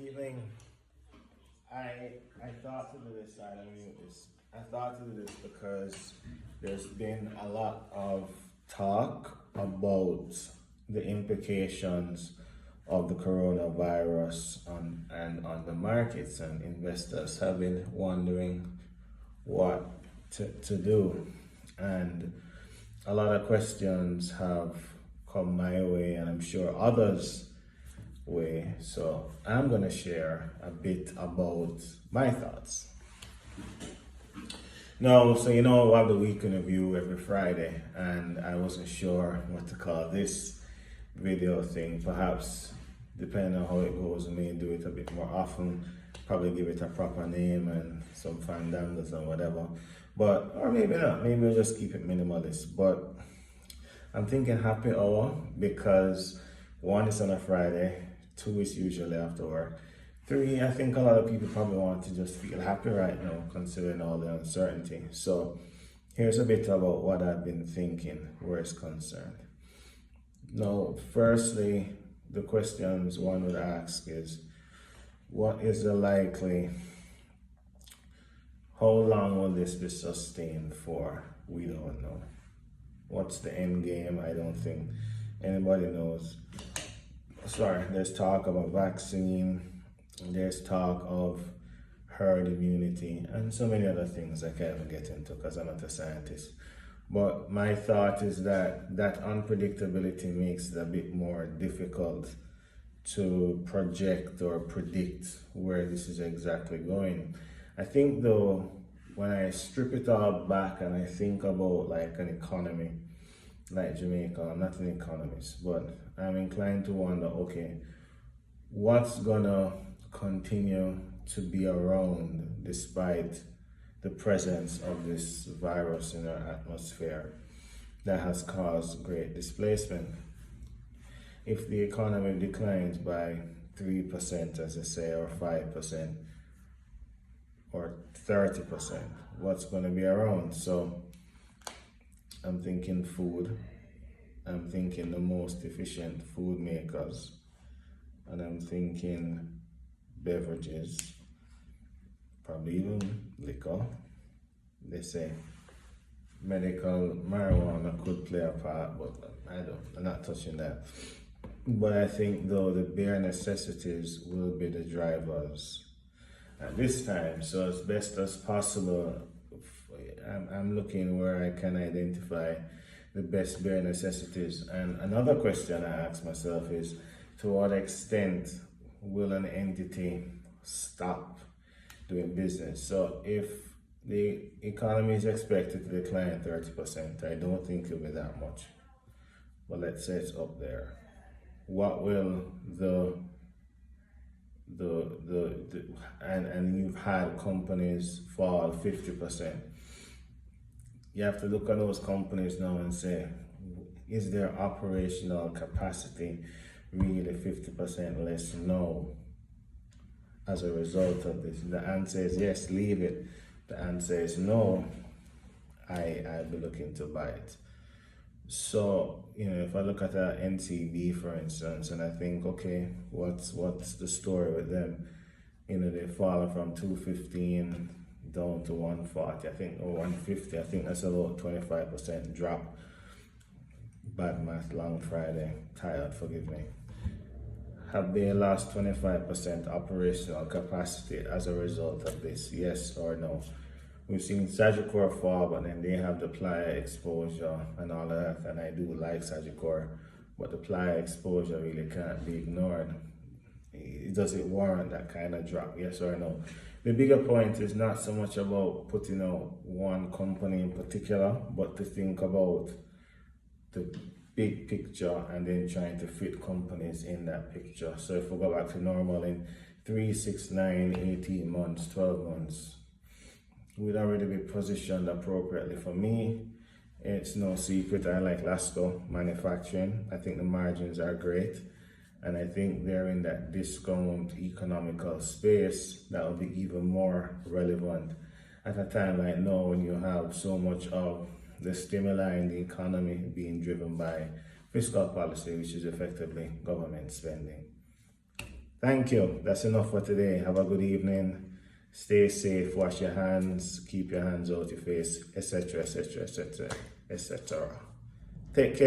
Evening. I thought to do this. I don't mute this. I thought to do this because there's been a lot of talk about the implications of the coronavirus on the markets, and investors have been wondering what to do. And a lot of questions have come my way, and I'm sure others way. So I'm gonna share a bit about my thoughts. No, so I have the week in review every Friday, and I wasn't sure what to call this video thing. Perhaps, depending on how it goes, I may do it a bit more often, probably give it a proper name and some fandangas and whatever. But, or maybe not, maybe I'll just keep it minimalist. But I'm thinking happy hour because one is on a Friday, two is usually after work. Three, I think a lot of people probably want to just feel happy right now, considering all the uncertainty. So here's a bit about what I've been thinking where it's concerned. Now, firstly, the questions one would ask is, what is the likely, how long will this be sustained for? We don't know. What's the end game? I don't think anybody knows. Sorry, there's talk of a vaccine, there's talk of herd immunity, and so many other things I can't even get into because I'm not a scientist. But my thought is that unpredictability makes it a bit more difficult to project or predict where this is exactly going. I think though, when I strip it all back and I think about like an economy, like Jamaica, I'm not an economist, but I'm inclined to wonder, okay, what's gonna continue to be around despite the presence of this virus in our atmosphere that has caused great displacement? If the economy declines by 3%, as I say, or 5%, or 30%, what's gonna be around? So I'm thinking food, I'm thinking the most efficient food makers, and I'm thinking beverages, probably even liquor. They say medical marijuana could play a part, but I'm not touching that. But I think though the bare necessities will be the drivers at this time. So as best as possible, I'm looking where I can identify the best bare necessities. And another question I ask myself is, to what extent will an entity stop doing business? So if the economy is expected to decline 30%, I don't think it'll be that much. But let's say it's up there. What will and you've had companies fall 50%. You have to look at those companies now and say, is their operational capacity really 50% less? No. As a result of this, the answer is yes, leave it. The answer is no, I'd be looking to buy it. So, if I look at NCB, for instance, and I think, okay, what's the story with them? They've fallen from 215 down to 140, I think, or 150. I think that's about 25% drop. Bad math, long Friday, tired, forgive me. Have they lost 25% operational capacity as a result of this? Yes or no? We've seen Sagicor fall, but then they have the plier exposure and all of that, and I do like Sagicor, but the plier exposure really can't be ignored. Does it warrant that kind of drop? Yes or no? The bigger point is not so much about putting out one company in particular, but to think about the big picture and then trying to fit companies in that picture. So if we go back to normal in 3, 6, 9, 18 months, 12 months, we'd already be positioned appropriately. For me, it's no secret, I like Lasco manufacturing. I think the margins are great, and I think they're in that discount economical space that will be even more relevant at a time like now when you have so much of the stimuli in the economy being driven by fiscal policy, which is effectively government spending. Thank you. That's enough for today. Have a good evening. Stay safe. Wash your hands. Keep your hands out your face, etc., etc., etc., etc. Take care.